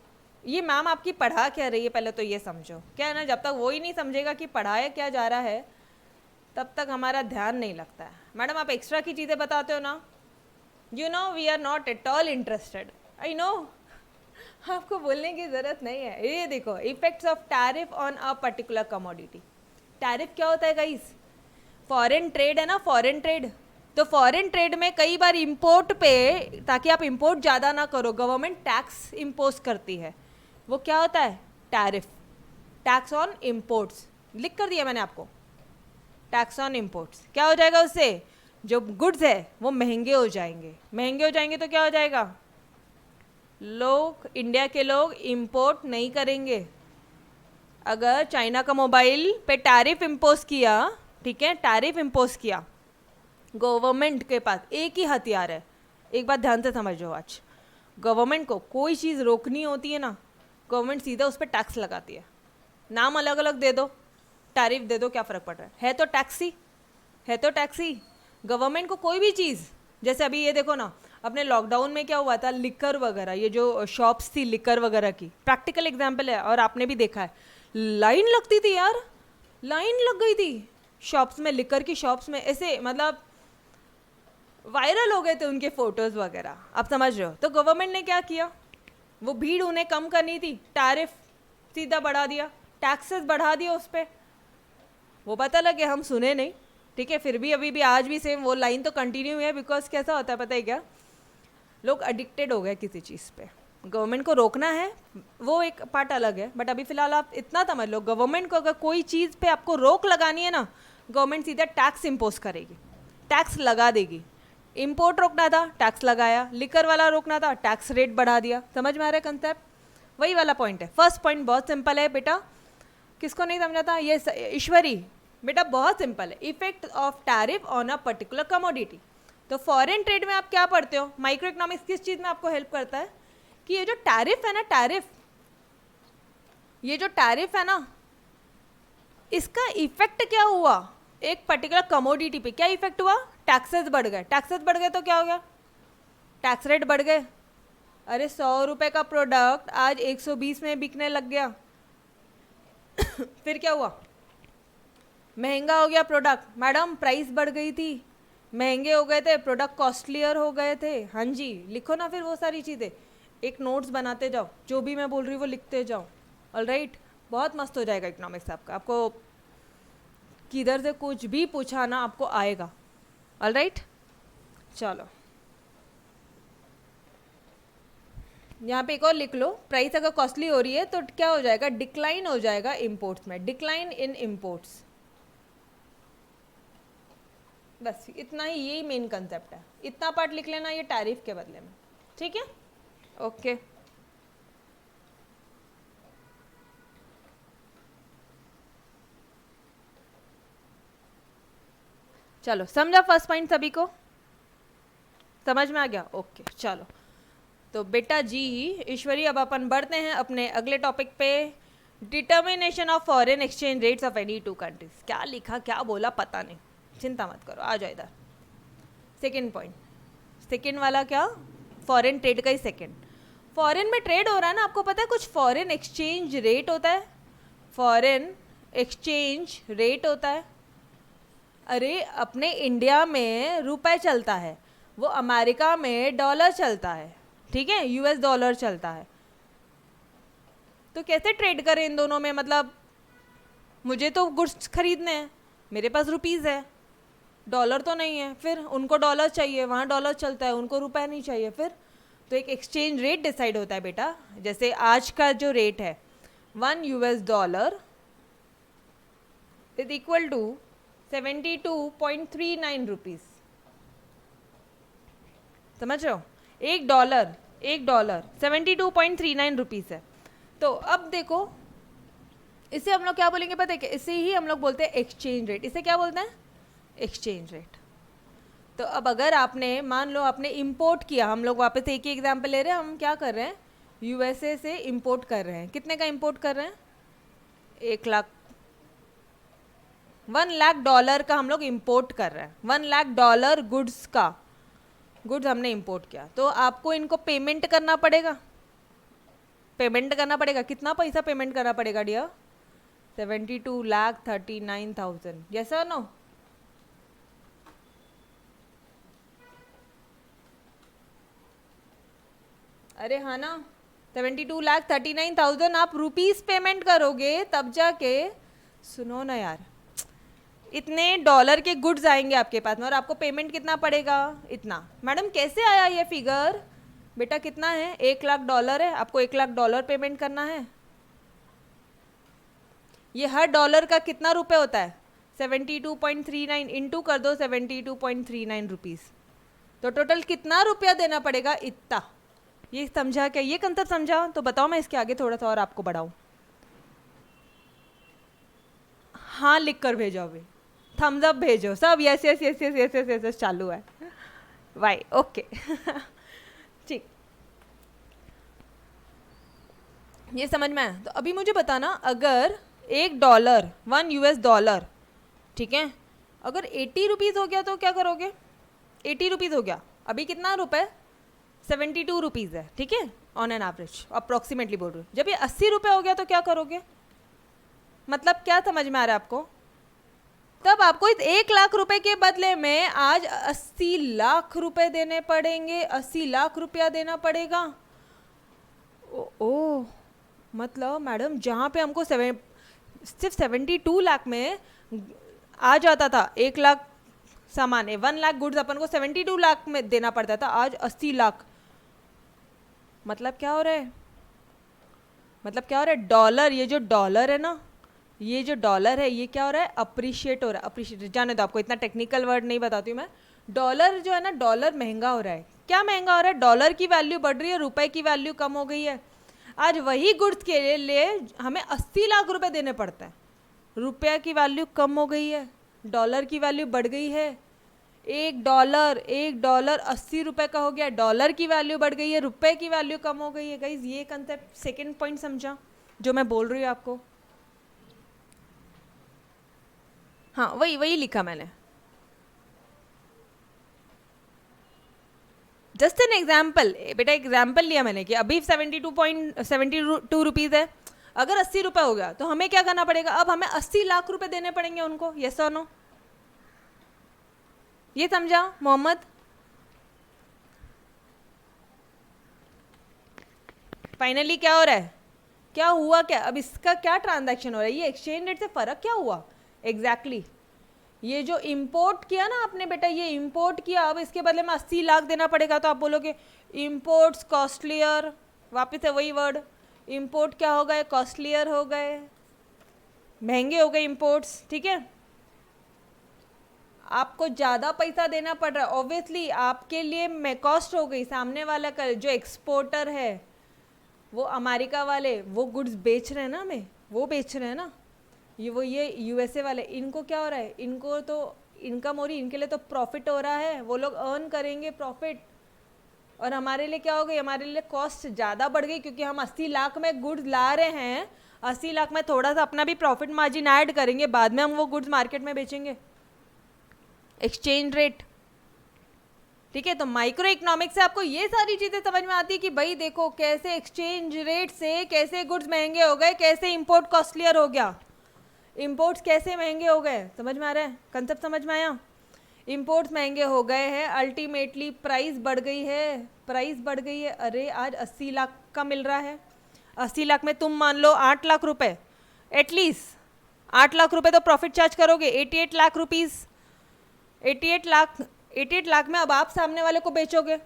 ये मैम आपकी पढ़ा क्या रही है पहले तो ये समझो। क्या है ना, जब तक वो ही नहीं समझेगा कि पढ़ाया क्या जा रहा है तब तक हमारा ध्यान नहीं लगता है। मैडम आप एक्स्ट्रा की चीज़ें बताते हो ना, you know we are not at all interested, I know. आपको बोलने की ज़रूरत नहीं है। ये देखो, effects of tariff on a particular commodity. Tariff क्या होता है गाइस? फॉरेन ट्रेड है ना, फॉरेन ट्रेड। तो फॉरेन ट्रेड में कई बार इंपोर्ट पे, ताकि आप इंपोर्ट ज़्यादा ना करो, गवर्नमेंट टैक्स इम्पोज करती है। वो क्या होता है? Tariff, tax on imports. लिख कर दिया मैंने आपको, टैक्स ऑन इम्पोर्ट्स। क्या हो जाएगा उससे? जो गुड्स है वो महंगे हो जाएंगे। महंगे हो जाएंगे तो क्या हो जाएगा? लोग, इंडिया के लोग इंपोर्ट नहीं करेंगे। अगर चाइना का मोबाइल पे टैरिफ इम्पोज किया, ठीक है, टैरिफ इम्पोज किया, गवर्नमेंट के पास एक ही हथियार है। एक बात ध्यान से समझो, आज गवर्नमेंट को कोई चीज़ रोकनी होती है ना, गवर्नमेंट सीधा उस पर टैक्स लगाती है। नाम अलग अलग दे दो, टैरिफ दे दो, क्या फ़र्क पड़ रहा है तो टैक्सी है, तो टैक्सी। गवर्नमेंट को कोई भी चीज़, जैसे अभी ये देखो ना, अपने लॉकडाउन में क्या हुआ था, लिकर वगैरह, ये जो शॉप्स थी लिकर वगैरह की, प्रैक्टिकल एग्जाम्पल है और आपने भी देखा है, लाइन लगती थी यार, लाइन लग गई थी शॉप्स में, लिकर की शॉप्स में। ऐसे मतलब वायरल हो गए थे उनके फोटोज़ वगैरह, आप समझ रहे हो। तो गवर्नमेंट ने क्या किया, वो भीड़ उन्हें कम करनी थी, टैरिफ सीधा बढ़ा दिया, टैक्सेस बढ़ा दिया उस पर। वो पता लगे हम सुने नहीं, ठीक है, फिर भी अभी भी आज भी सेम वो लाइन तो कंटिन्यू है। बिकॉज कैसा होता है पता है क्या, लोग एडिक्टेड हो गए किसी चीज़ पे। गवर्नमेंट को रोकना है वो एक पार्ट अलग है, बट अभी फ़िलहाल आप इतना समझ लो, गवर्नमेंट को अगर कोई चीज़ पे आपको रोक लगानी है ना, गवर्नमेंट सीधा टैक्स इम्पोज करेगी, टैक्स लगा देगी। इम्पोर्ट रोकना था, टैक्स लगाया। लिकर वाला रोकना था, टैक्स रेट बढ़ा दिया। समझ में आ रहा है कंसेप्ट? वही वाला पॉइंट है। फर्स्ट पॉइंट बहुत सिंपल है बेटा, किसको नहीं समझा था ये ईश्वरी? बेटा बहुत सिंपल है, effect of tariff on a particular commodity. तो फॉरेन ट्रेड में आप क्या पढ़ते हो, माइक्रो इकोनॉमिक्स किस चीज़ में आपको हेल्प करता है कि ये जो टैरिफ है ना, टैरिफ, ये जो टैरिफ है ना, इसका इफेक्ट क्या हुआ एक पर्टिकुलर कमोडिटी पे? क्या इफेक्ट हुआ? टैक्सेस बढ़ गए। टैक्सेस बढ़ गए तो क्या हो गया? टैक्स रेट बढ़ गए। अरे 100 रुपये का प्रोडक्ट आज 120 में बिकने लग गया। फिर क्या हुआ? महंगा हो गया प्रोडक्ट। मैडम प्राइस बढ़ गई थी, महंगे हो गए थे, प्रोडक्ट कॉस्टलियर हो गए थे। हाँ जी, लिखो ना फिर वो सारी चीज़ें, एक नोट्स बनाते जाओ, जो भी मैं बोल रही हूँ वो लिखते जाओ। ऑलराइट, बहुत मस्त हो जाएगा इकोनॉमिक्स आपका। आपको किधर से कुछ भी पूछा ना आपको आएगा। ऑलराइट, चलो यहाँ पे एक और लिख लो, प्राइस अगर कॉस्टली हो रही है तो क्या हो जाएगा? डिक्लाइन हो जाएगा इम्पोर्ट्स में, डिक्लाइन इन इम्पोर्ट्स। बस इतना ही, यही मेन कंसेप्ट है। इतना पार्ट लिख लेना ये टैरिफ के बदले में, ठीक है? ओके, चलो समझा फर्स्ट पॉइंट? सभी को समझ में आ गया? ओके चलो, तो बेटा जी ईश्वरी, अब अपन बढ़ते हैं अपने अगले टॉपिक पे, determination of foreign exchange rates of any two countries. क्या लिखा क्या बोला पता नहीं, चिंता मत करो, आ जाओ इधर। सेकेंड पॉइंट, सेकेंड वाला क्या? फॉरेन ट्रेड का ही सेकेंड। फॉरेन में ट्रेड हो रहा है ना, आपको पता है कुछ फॉरेन एक्सचेंज रेट होता है, फॉरेन एक्सचेंज रेट होता है। अरे अपने इंडिया में रुपए चलता है, वो अमेरिका में डॉलर चलता है, ठीक है, यूएस डॉलर चलता है। तो कैसे ट्रेड करें इन दोनों में? मतलब मुझे तो गुड्स खरीदने हैं, मेरे पास रुपीज़ है, डॉलर तो नहीं है, फिर उनको डॉलर चाहिए, वहाँ डॉलर चलता है, उनको रुपए नहीं चाहिए, फिर तो एक एक्सचेंज रेट डिसाइड होता है बेटा। जैसे आज का जो रेट है, 1 US dollar is equal to 72.39 rupees. समझ रहे हो? एक डॉलर 72.39 रुपीज़ है। तो अब देखो, इसे हम लोग क्या बोलेंगे पता है क्या? इसे ही हम लोग बोलते हैं एक्सचेंज रेट। इसे क्या बोलते हैं? Exchange rate. तो अब अगर आपने मान लो आपने इंपोर्ट किया, हम लोग वापस एक ही एग्जांपल ले रहे हैं, हम क्या कर रहे हैं, यूएसए से इंपोर्ट कर रहे हैं। कितने का इंपोर्ट कर रहे हैं? 1 लाख। $1 लाख का हम लोग इंपोर्ट कर रहे हैं, $1 लाख गुड्स का, गुड्स हमने इंपोर्ट किया, तो आपको इनको पेमेंट करना पड़ेगा, पेमेंट करना पड़ेगा। कितना पैसा पेमेंट करना पड़ेगा डियर? 72,39,000, यस और नो? अरे हाँ ना, 72,39,000 आप रुपीस पेमेंट करोगे तब जाके, सुनो ना यार, इतने डॉलर के गुड्स आएंगे आपके पास में और आपको पेमेंट कितना पड़ेगा? इतना। मैडम कैसे आया ये फिगर? बेटा कितना है? $1 लाख है, आपको $1 लाख पेमेंट करना है। ये हर डॉलर का कितना रुपए होता है? 72.39 इंटू कर दो 72.39 रुपीज़, तो टोटल कितना रुपया देना पड़ेगा? इतना। ये समझा क्या? ये कंसेप्ट समझा? तो बताओ मैं इसके आगे थोड़ा सा और आपको बढ़ाऊँ। हाँ लिख कर भेजो, अभी थम्स अप भेजो सब, yes yes yes yes yes yes yes चालू है। वाई ओके ठीक, ये समझ में आया? तो अभी मुझे बताना, अगर $1 $1 ठीक है, अगर 80 रुपीज़ हो गया तो क्या करोगे? 80 रुपीज़ हो गया, अभी कितना रुपए? 72 रुपीज़ है, ठीक है, ऑन एन एवरेज, अप्रॉक्सीमेटली बोल रही हूँ। जब ये 80 रुपये हो गया तो क्या करोगे? मतलब क्या समझ में आ रहा है आपको? तब आपको इस 1 लाख रुपए के बदले में आज 80 लाख रुपए देने पड़ेंगे, 80 लाख रुपया देना पड़ेगा। ओ मतलब मैडम जहाँ पे हमको सिर्फ 72 लाख में आ जाता था 1 लाख सामान है, 1 लाख गुड्स अपन को 72 लाख में देना पड़ता था, आज 80 लाख। मतलब क्या हो रहा है? मतलब क्या हो रहा है? डॉलर, ये जो डॉलर है ना, ये जो डॉलर है ये क्या हो रहा है? अप्रिशिएट हो रहा है। अप्रिशिएट जाने दो, आपको इतना टेक्निकल वर्ड नहीं बताती हूँ मैं। डॉलर जो है ना, डॉलर महंगा हो रहा है। क्या महंगा हो रहा है? डॉलर की वैल्यू बढ़ रही है, रुपए की वैल्यू कम हो गई है। आज वही गुड्स के लिए हमें 80 लाख रुपए देने पड़ते हैं, रुपया की वैल्यू कम हो गई है, डॉलर की वैल्यू बढ़ गई है। $1 80 रुपए का हो गया, डॉलर की वैल्यू बढ़ गई है, रुपए की वैल्यू कम हो गई है। गाइज ये कंसेप्ट सेकेंड पॉइंट समझा जो मैं बोल रही हूँ आपको? हाँ वही लिखा मैंने, जस्ट एन एग्जाम्पल बेटा, एग्जाम्पल लिया मैंने कि अभी 72 रुपीज़ है, अगर 80 रुपए हो गया तो हमें क्या करना पड़ेगा? अब हमें 80 लाख रुपए देने पड़ेंगे उनको, यस और नो? ये समझा मोहम्मद? फाइनली क्या हो रहा है? क्या हुआ? क्या अब इसका क्या ट्रांजैक्शन हो रहा है? ये एक्सचेंज रेट से फर्क क्या हुआ एग्जैक्टली exactly? ये जो इंपोर्ट किया ना आपने बेटा, ये इंपोर्ट किया, अब इसके बदले में 80 लाख देना पड़ेगा, तो आप बोलोगे इंपोर्ट्स कॉस्टलियर, वापस से वही वर्ड, इंपोर्ट क्या हो गए? कॉस्टलियर हो गए, महंगे हो गए इंपोर्ट्स, ठीक है। आपको ज़्यादा पैसा देना पड़ रहा है, ऑब्वियसली आपके लिए मैं कॉस्ट हो गई, सामने वाला का जो एक्सपोर्टर है, वो अमेरिका वाले वो गुड्स बेच रहे हैं ना, हमें वो बेच रहे हैं ना, ये यूएसए वाले, इनको क्या हो रहा है? इनको तो इनकम हो रही, इनके लिए तो प्रॉफिट हो रहा है, वो लोग अर्न करेंगे प्रॉफिट। और हमारे लिए क्या हो गई? हमारे लिए कॉस्ट ज़्यादा बढ़ गई, क्योंकि हम 80 लाख में गुड्स ला रहे हैं, 80 लाख में थोड़ा सा अपना भी प्रॉफिट मार्जिन ऐड करेंगे, बाद में हम वो गुड्स मार्केट में बेचेंगे। एक्सचेंज रेट, ठीक है। तो माइक्रो इकोनॉमिक्स से आपको ये सारी चीज़ें समझ में आती है कि भाई देखो कैसे एक्सचेंज रेट से कैसे गुड्स महंगे हो गए, कैसे इंपोर्ट कॉस्टलियर हो गया, इंपोर्ट्स कैसे महंगे हो गए। समझ में आ रहा है? कंसेप्ट समझ में आया? इंपोर्ट्स महंगे हो गए हैं, अल्टीमेटली प्राइस बढ़ गई है, प्राइस बढ़ गई है। अरे आज 80 लाख का मिल रहा है, 80 लाख में तुम मान लो 8 लाख रुपए, एटलीस्ट 8 लाख रुपए तो प्रॉफिट चार्ज करोगे, 88 लाख रुपीज़, 88 लाख में अब आप सामने वाले को बेचोगे,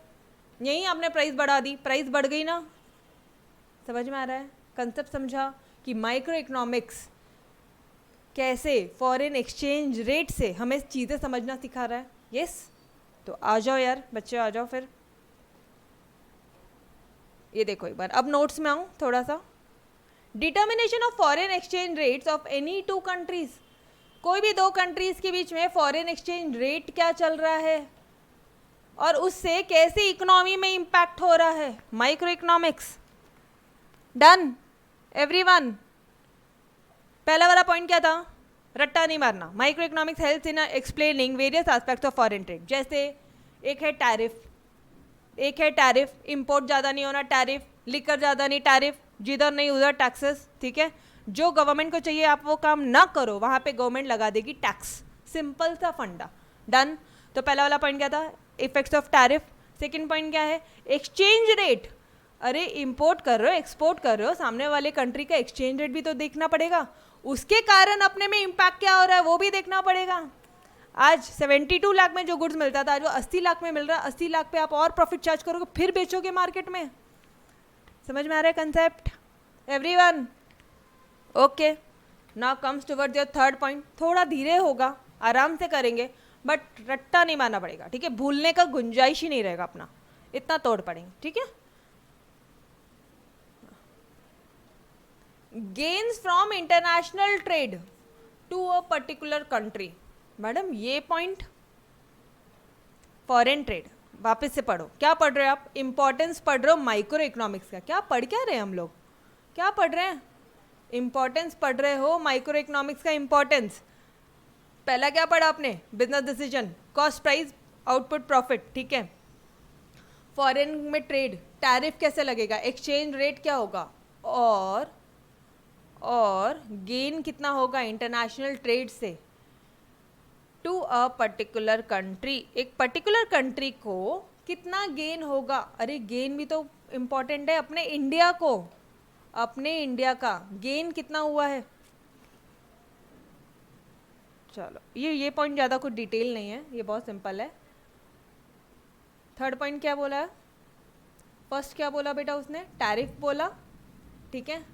यही आपने प्राइस बढ़ा दी, प्राइस बढ़ गई ना। समझ में आ रहा है? कंसेप्ट समझा कि माइक्रो इकोनॉमिक्स कैसे फॉरेन एक्सचेंज रेट से हमें चीज़ें समझना सिखा रहा है। यस, तो आ जाओ यार बच्चे, आ जाओ फिर। ये देखो एक बार, अब नोट्स में आऊँ थोड़ा सा। Determination of foreign exchange rates of any two countries, कोई भी दो कंट्रीज के बीच में फॉरेन एक्सचेंज रेट क्या चल रहा है और उससे कैसे इकोनॉमी में इम्पैक्ट हो रहा है। Micro economics done everyone. पहला वाला पॉइंट क्या था? रट्टा नहीं मारना। Micro economics helps in explaining various aspects of foreign trade. जैसे एक है टैरिफ, इंपोर्ट ज़्यादा नहीं होना टैरिफ, लिकर ज़्यादा नहीं टैरिफ, जिधर नहीं उधर टैक्सेस, ठीक है। जो गवर्नमेंट को चाहिए आप वो काम ना करो, वहाँ पे गवर्नमेंट लगा देगी टैक्स। सिंपल सा फंडा, डन। तो पहला वाला पॉइंट क्या था, effects of tariff. Second point क्या है, एक्सचेंज रेट। अरे इंपोर्ट कर रहे हो, एक्सपोर्ट कर रहे हो, सामने वाले कंट्री का एक्सचेंज रेट भी तो देखना पड़ेगा, उसके कारण अपने में इम्पैक्ट क्या हो रहा है वो भी देखना पड़ेगा। आज 72 लाख में जो गुड्स मिलता था आज वो 80 लाख में मिल रहा है। 80 लाख पे आप और प्रॉफिट चार्ज करोगे फिर बेचोगे मार्केट में। समझ में आ रहा है concept everyone? Okay, now comes towards your third point. थोड़ा धीरे होगा, आराम से करेंगे, बट रट्टा नहीं मारना पड़ेगा, ठीक है। भूलने का गुंजाइश ही नहीं रहेगा अपना, इतना तोड़ पड़ेंगे, ठीक है। Gains from international trade to a particular country. Madam ये पॉइंट फॉरेन ट्रेड, वापस से पढ़ो। क्या पढ़ रहे हो आप? इंपॉर्टेंस पढ़ रहे हो माइक्रो इकोनॉमिक्स का। क्या पढ़ क्या रहे हैं हम लोग? क्या पढ़ रहे हैं? इंपॉर्टेंस पढ़ रहे हो माइक्रो इकोनॉमिक्स का, इंपॉर्टेंस। पहला क्या पढ़ा आपने? Business decision, cost price output profit, ठीक है। फॉरेन में ट्रेड, टैरिफ कैसे लगेगा, एक्सचेंज रेट क्या होगा, और गेन कितना होगा इंटरनेशनल ट्रेड से टू अ पर्टिकुलर कंट्री। एक पर्टिकुलर कंट्री को कितना गेन होगा। अरे गेन भी तो इम्पॉर्टेंट है। अपने इंडिया को, अपने इंडिया का गेन कितना हुआ है। चलो ये पॉइंट ज़्यादा कुछ डिटेल नहीं है, ये बहुत सिंपल है। थर्ड पॉइंट क्या बोला है? फर्स्ट क्या बोला बेटा उसने? टैरिफ बोला, ठीक है,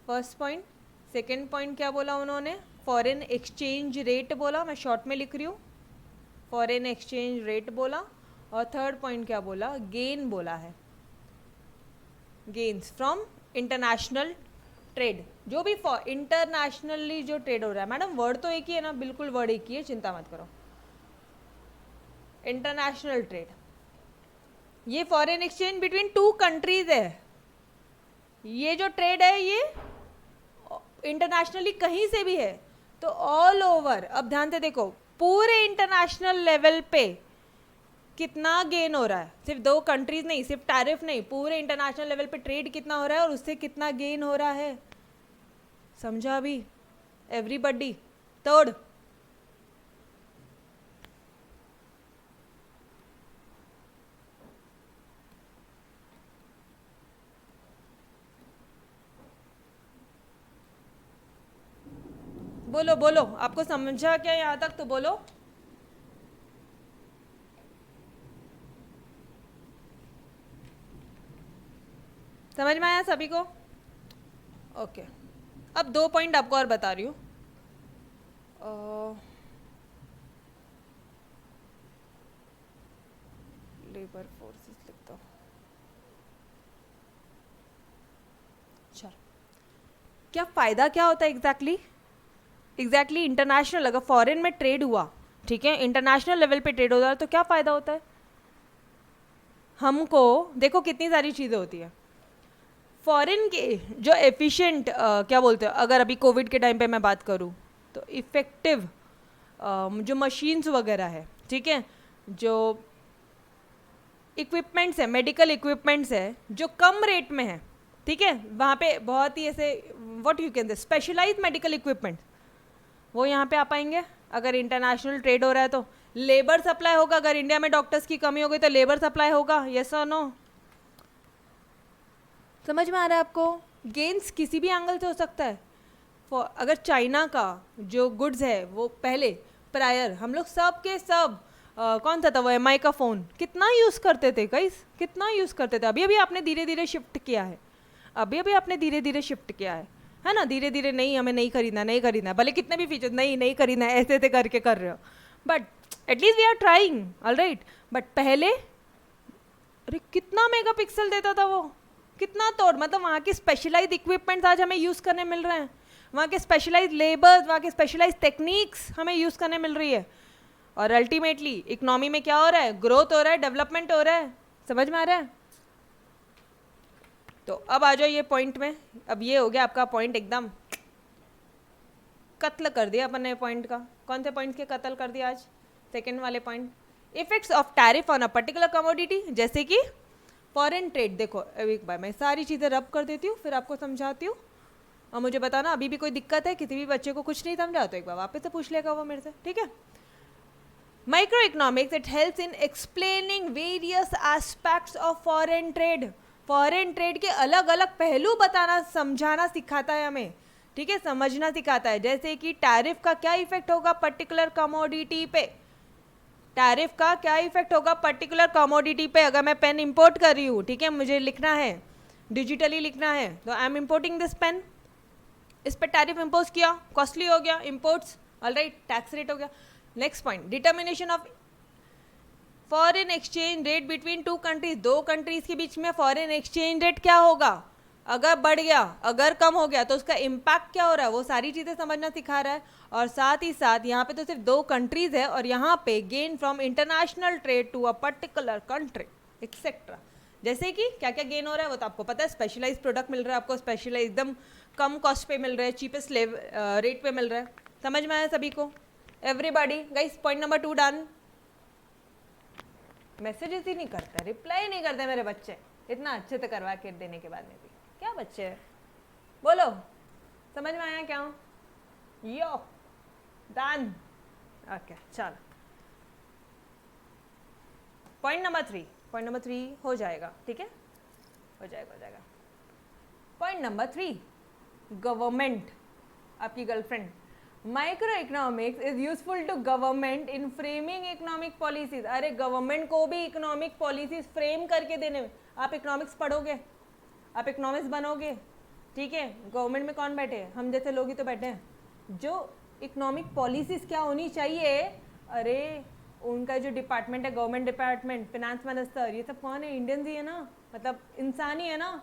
फर्स्ट पॉइंट। सेकंड पॉइंट क्या बोला उन्होंने? फॉरेन एक्सचेंज रेट बोला, मैं शॉर्ट में लिख रही हूँ, फॉरेन एक्सचेंज रेट बोला। और थर्ड पॉइंट क्या बोला? गेन बोला है, गेन्स फ्रॉम इंटरनेशनल ट्रेड। जो भी इंटरनेशनली जो ट्रेड हो रहा है, मैडम वर्ड तो एक ही है ना, बिल्कुल वर्ड एक ही है, चिंता मत करो। इंटरनेशनल ट्रेड, ये foreign exchange between two countries है। ये जो ट्रेड है ये इंटरनेशनली कहीं से भी है, तो ऑल ओवर। अब ध्यान से देखो, पूरे इंटरनेशनल लेवल पे कितना गेन हो रहा है, सिर्फ दो कंट्रीज नहीं, सिर्फ टैरिफ नहीं, पूरे इंटरनेशनल लेवल पे ट्रेड कितना हो रहा है और उससे कितना गेन हो रहा है। समझा अभी एवरीबॉडी? थर्ड, बोलो बोलो, आपको समझा क्या यहाँ तक? तो बोलो। समझ में आया सभी को? ओके, अब दो पॉइंट आपको और बता रही हूँ। लेबर फोर्सेस लिखता हूँ। चलो, क्या फ़ायदा क्या होता है एग्जैक्टली इंटरनेशनल, अगर फॉरेन में ट्रेड हुआ, ठीक है, इंटरनेशनल लेवल पे ट्रेड होता है, तो क्या फ़ायदा होता है हमको? देखो कितनी सारी चीज़ें होती है। फॉरेन के जो एफिशिएंट क्या बोलते हैं, अगर अभी कोविड के टाइम पे मैं बात करूँ तो इफ़ेक्टिव जो मशीन्स वगैरह है, ठीक है, जो इक्विपमेंट्स है, मेडिकल इक्विपमेंट्स है जो कम रेट में है, ठीक है, वहाँ पे बहुत ही ऐसे what you can say specialised medical equipment वो यहाँ पे आ पाएंगे अगर इंटरनेशनल ट्रेड हो रहा है। तो लेबर सप्लाई होगा, अगर इंडिया में डॉक्टर्स की कमी हो गई तो लेबर सप्लाई होगा, यस और नो? समझ में आ रहा है आपको? गेन्स किसी भी एंगल से हो सकता है। अगर चाइना का जो गुड्स है वो पहले प्रायर हम लोग सब के सब कौन सा था वो MI का फ़ोन कितना यूज़ करते थे गाइस, कितना यूज़ करते थे। अभी अभी आपने धीरे धीरे शिफ्ट किया है, अभी अभी आपने धीरे धीरे शिफ्ट किया है ना, धीरे धीरे। नहीं हमें नहीं खरीदना, भले कितने भी फीचर नहीं खरीदना है, ऐसे ऐसे करके कर रहे हो, but at least we are trying, all right. But पहले अरे कितना मेगापिक्सल देता था वो, कितना तोड़, मतलब वहाँ के स्पेशलाइज इक्विपमेंट्स आज हमें यूज़ करने मिल रहे हैं, वहाँ के स्पेशलाइज लेबर्स, वहाँ के स्पेशलाइज टेक्निक्स हमें यूज़ करने मिल रही है। और अल्टीमेटली इकोनॉमी में क्या हो रहा है? ग्रोथ हो रहा है, डेवलपमेंट हो रहा है। समझ में आ रहा है? तो अब आ जाओ ये पॉइंट में। अब ये हो गया आपका पॉइंट एकदम कत्ल कर दिया अपन ने पॉइंट का। कौन से पॉइंट के कत्ल कर दिया आज? सेकेंड वाले point, effects of tariff on a particular commodity, जैसे कि फॉरेन ट्रेड। देखो एक बार मैं सारी चीज़ें रब कर देती हूँ, फिर आपको समझाती हूँ, और मुझे बताना अभी भी कोई दिक्कत है, किसी भी बच्चे को कुछ नहीं समझा तो एक बार वापस से पूछ लेगा वो मेरे से, ठीक है। Micro economics, it helps in explaining various aspects of foreign trade. Foreign trade के अलग अलग पहलू बताना, समझाना सिखाता है हमें, ठीक है, समझना सिखाता है। जैसे कि टैरिफ का क्या इफेक्ट होगा पर्टिकुलर कमोडिटी पे, टैरिफ का क्या इफेक्ट होगा पर्टिकुलर कमोडिटी पे। अगर मैं पेन इंपोर्ट कर रही हूँ, ठीक है, मुझे लिखना है, डिजिटली लिखना है, तो I am importing this pen, इस पर टैरिफ इम्पोज किया, कॉस्टली हो गया इम्पोर्ट्स, ऑलराइट, टैक्स रेट हो गया। Next point, determination of foreign exchange rate between two countries. दो कंट्रीज के बीच में फॉरेन एक्सचेंज रेट क्या होगा, अगर बढ़ गया, अगर कम हो गया, तो उसका इम्पैक्ट क्या हो रहा है, वो सारी चीज़ें समझना सिखा रहा है। और साथ ही साथ यहाँ पे तो सिर्फ दो कंट्रीज है, और यहाँ पे gain from international trade to a particular country etcetera. जैसे कि क्या क्या गेन हो रहा है वो तो आपको पता है, स्पेशलाइज प्रोडक्ट मिल रहा है आपको, स्पेशलाइज एकदम कम कॉस्ट पे मिल रहा है, चीपेस्ट रेट पे मिल रहा है। समझ में आया सभी को? Everybody guys, point number 2 done. Messages ही नहीं करता, रिप्लाई नहीं करते मेरे बच्चे, इतना अच्छे से करवा के देने के बाद में भी। क्या बच्चे हैं, बोलो, समझ में आया क्या? यो डन, ओके चलो। पॉइंट नंबर 3 हो जाएगा, ठीक है, हो जाएगा। पॉइंट नंबर 3, गवर्नमेंट, आपकी girlfriend. Micro economics is useful to government in framing economic policies. अरे गवर्नमेंट को भी इकोनॉमिक पॉलिसीज फ्रेम करके देने में, आप इकोनॉमिक्स पढ़ोगे, आप इकोनॉमिक्स बनोगे, ठीक है। गवर्नमेंट में कौन बैठे हैं, हम जैसे लोग ही तो बैठे हैं। जो इकोनॉमिक पॉलिसीज क्या होनी चाहिए, अरे उनका जो डिपार्टमेंट है, गवर्नमेंट डिपार्टमेंट, फिनेंस मिनिस्टर, ये सब कौन है, इंडियंस ही है ना, मतलब इंसान ही है ना।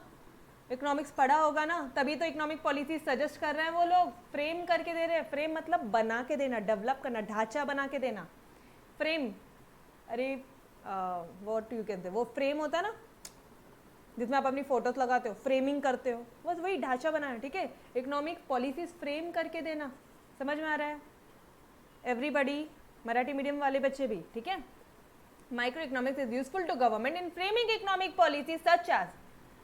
इकोनॉमिक्स पढ़ा होगा ना, तभी तो इकोनॉमिक पॉलिसी सजेस्ट कर रहे हैं वो लोग, फ्रेम करके दे रहे हैं। फ्रेम मतलब बना के देना, डेवलप करना, ढांचा बना के देना, फ्रेम। अरे व्हाट यू कहते हैं, वो फ्रेम होता है ना जिसमें आप अपनी फोटोज लगाते हो, फ्रेमिंग करते हो, बस वही ढांचा बनाना, ठीक है। इकोनॉमिक पॉलिसीज फ्रेम करके देना, समझ में आ रहा है एवरीबॉडी, मराठी मीडियम वाले बच्चे भी, ठीक है। Micro economics is useful to government in framing economic policy such as,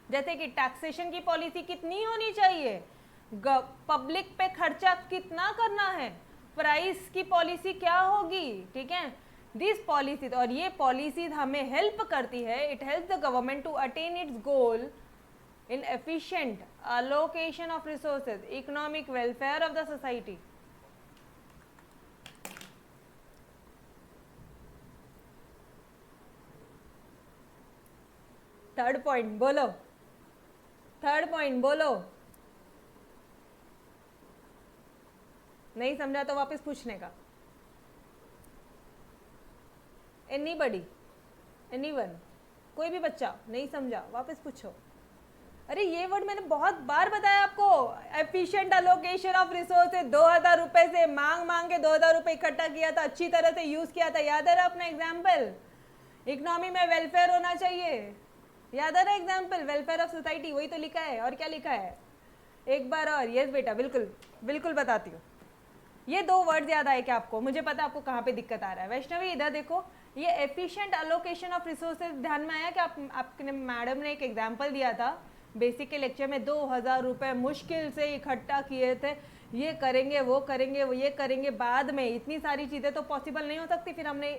जैसे कि टैक्सेशन की पॉलिसी कितनी होनी चाहिए, पब्लिक पे खर्चा कितना करना है, प्राइस की पॉलिसी क्या होगी, ठीक है। दिस पॉलिसीज, और ये पॉलिसीज हमें हेल्प करती है, it help the government to attain its goal in efficient allocation of resources, economic welfare of the society. Third point बोलो, थर्ड पॉइंट बोलो, नहीं समझा तो वापस पूछने का। एनीबडी, एनीवन, कोई भी बच्चा नहीं समझा वापस पूछो। अरे ये वर्ड मैंने बहुत बार बताया आपको, एफिशिएंट अलोकेशन ऑफ रिसोर्सेज। 2000 रुपए से मांग के 2000 रुपए इकट्ठा किया था, अच्छी तरह से यूज किया था, याद है ना अपना एग्जाम्पल। इकोनॉमी में वेलफेयर होना चाहिए, याद है ना एग्जाम्पल, वेलफेयर ऑफ सोसाइटी, वही तो लिखा है, और क्या लिखा है एक बार और। यस बेटा, बिल्कुल बिल्कुल बताती हूँ। ये दो वर्ड याद आए क्या आपको? मुझे पता आपको कहाँ पे दिक्कत आ रहा है। वैष्णवी इधर देखो, ये एफिशिएंट अलोकेशन ऑफ रिसोर्सेज ध्यान में आया कि आपने मैडम ने एक एग्जाम्पल दिया था बेसिक के लेक्चर में, 2000 रुपए मुश्किल से इकट्ठा किए थे, ये करेंगे वो करेंगे वो ये करेंगे, बाद में इतनी सारी चीज़ें तो पॉसिबल नहीं हो सकती। फिर हमने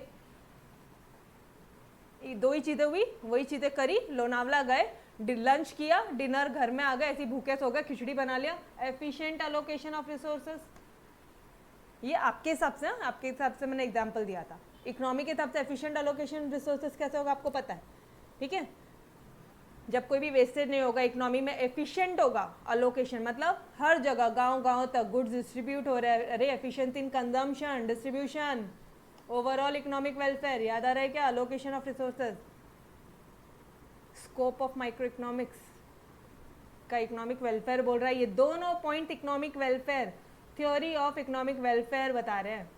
दो ही चीज़ें हुई, वही चीज़ें करी, लोनावला गए, लंच किया, डिनर घर में आ गए, ऐसे भूखे सो गए, खिचड़ी बना लिया। एफिशिएंट अलोकेशन ऑफ रिसोर्सेज, ये आपके हिसाब से, आपके हिसाब से मैंने एग्जाम्पल दिया था। इकोनॉमी के हिसाब से एफिशिएंट अलोकेशन रिसोर्सेज कैसे होगा आपको पता है, ठीक है। जब कोई भी वेस्टेज नहीं होगा, इकोनॉमी में एफिशिएंट होगा अलोकेशन, मतलब हर जगह गांव गांव तक गुड्स डिस्ट्रीब्यूट हो रहा है। अरे efficiency in consumption, distribution, overall economic welfare, याद आ रहा है क्या? Allocation of resources, scope of micro economics का इकोनॉमिक वेलफेयर बोल रहा है। ये दोनों point economic welfare, theory of economic welfare बता रहे हैं।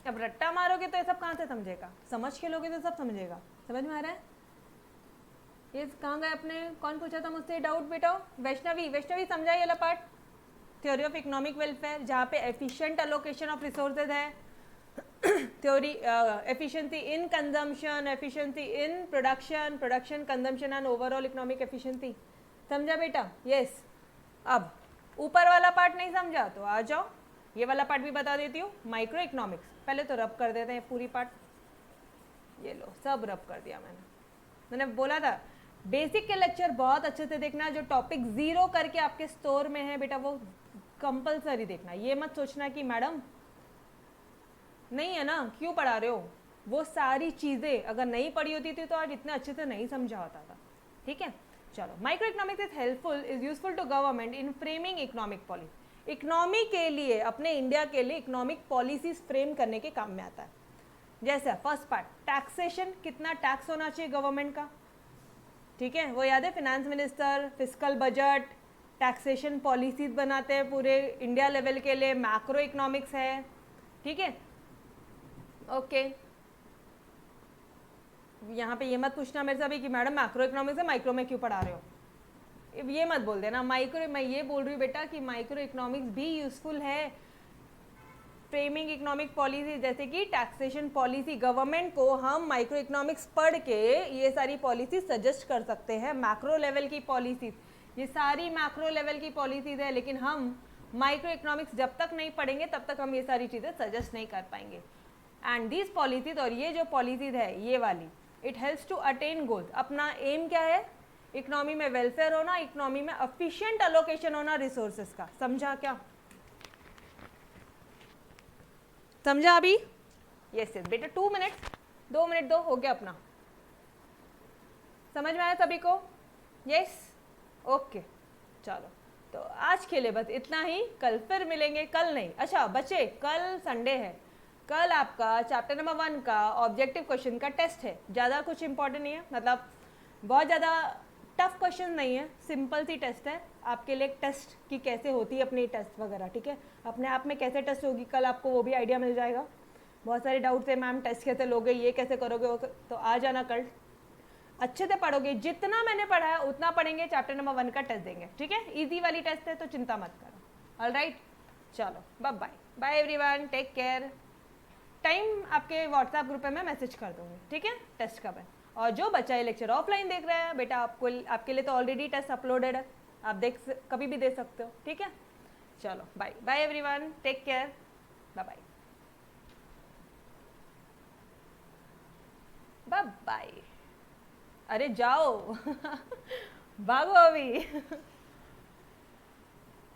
अब रट्टा मारोगे तो ये सब कहाँ से समझेगा, समझ के लोगे तो सब समझेगा। समझ में आ रहा है? ये कहाँ गए अपने, कौन पूछा था मुझसे डाउट बेटा? वैष्णवी, वैष्णवी समझा ये वाला part, theory of economic welfare, जहाँ पे एफिशिएंट अलोकेशन ऑफ रिसोर्सेज है, theory efficiency in consumption, efficiency in production, production consumption and overall economic efficiency. समझा बेटा? यस। अब ऊपर वाला पार्ट नहीं समझा तो आ जाओ, ये वाला पार्ट भी बता देती हूँ, माइक्रो इकोनॉमिक्स। पहले तो रब कर देते हैं पूरी पार्ट, ये लो सब रब कर दिया मैंने बोला था बेसिक के लेक्चर बहुत अच्छे से देखना, जो टॉपिक जीरो करके आपके स्टोर में है बेटा वो कंपलसरी देखना। ये मत सोचना कि मैडम नहीं है ना क्यों पढ़ा रहे हो, वो सारी चीज़ें अगर नहीं पढ़ी होती थी तो आज इतने अच्छे से नहीं समझा होता था। ठीक है, चलो। Micro economics is helpful, is useful to government in framing economic policy. Economy के लिए, अपने इंडिया के लिए इकोनॉमिक पॉलिसीज फ्रेम करने के काम में आता है। जैसा फर्स्ट पार्ट टैक्सेशन, कितना टैक्स होना चाहिए गवर्नमेंट का, ठीक है, वो याद है, finance minister fiscal budget taxation policies बनाते हैं पूरे इंडिया लेवल के लिए, मैक्रो इकोनॉमिक्स है। ठीक है, ओके। यहाँ पे ये मत पूछना मेरे से अभी कि मैडम मैक्रो इकोनॉमिक्स है, माइक्रो में क्यों पढ़ा रहे हो, ये मत बोल देना। माइक्रो, मैं ये बोल रही हूँ बेटा कि माइक्रो इकोनॉमिक्स भी यूजफुल है फ्रेमिंग इकोनॉमिक पॉलिसी, जैसे कि टैक्सेशन पॉलिसी। गवर्नमेंट को हम माइक्रो इकोनॉमिक्स पढ़ के ये सारी पॉलिसी सजेस्ट कर सकते हैं, मैक्रो लेवल की पॉलिसीज, ये सारी मैक्रो लेवल की पॉलिसीज है, लेकिन हम माइक्रो इकोनॉमिक्स जब तक नहीं पढ़ेंगे तब तक हम ये सारी चीज़ें सजेस्ट नहीं कर पाएंगे। एंड दीज पॉलिसीज, और ये जो पॉलिसीज है ये वाली, it helps to attain goals. अपना एम क्या है, इकोनॉमी में वेलफेयर होना, इकोनॉमी में एफिशिएंट अलोकेशन होना रिसोर्सेज का। समझा क्या? समझा अभी? यस यस बेटा, 2 मिनट, 2 मिनट दो, हो गया अपना। समझ में आया सभी को? Yes, okay. चलो, तो आज के लिए बस इतना ही, कल फिर मिलेंगे। कल नहीं, अच्छा बच्चे कल संडे है, कल आपका चैप्टर नंबर 1 का ऑब्जेक्टिव क्वेश्चन का टेस्ट है। ज़्यादा कुछ इंपॉर्टेंट नहीं है, मतलब बहुत ज़्यादा टफ क्वेश्चन नहीं है, सिंपल सी टेस्ट है आपके लिए। टेस्ट की कैसे होती है अपनी टेस्ट वगैरह, ठीक है, अपने आप में कैसे टेस्ट होगी कल आपको वो भी आइडिया मिल जाएगा। बहुत सारे डाउट्स है, मैम टेस्ट कैसे लोगे, ये कैसे करोगे, तो आ जाना कल, अच्छे से पढ़ोगे, जितना मैंने पढ़ा है उतना पढ़ेंगे, चैप्टर नंबर 1 का टेस्ट देंगे। ठीक है, इजी वाली टेस्ट है तो चिंता मत करो। ऑलराइट, चलो bye bye, bye everyone, take care. Time आपके व्हाट्सएप ग्रुप में मैं मैसेज कर दूंगी, ठीक है, टेस्ट का। और जो बच्चा ये लेक्चर ऑफलाइन देख रहा है बेटा, आपके लिए तो ऑलरेडी टेस्ट अपलोडेड है, आप कभी भी दे सकते हो। ठीक है, चलो bye bye everyone, take care, bye bye, bye bye. अरे जाओ भागो अभी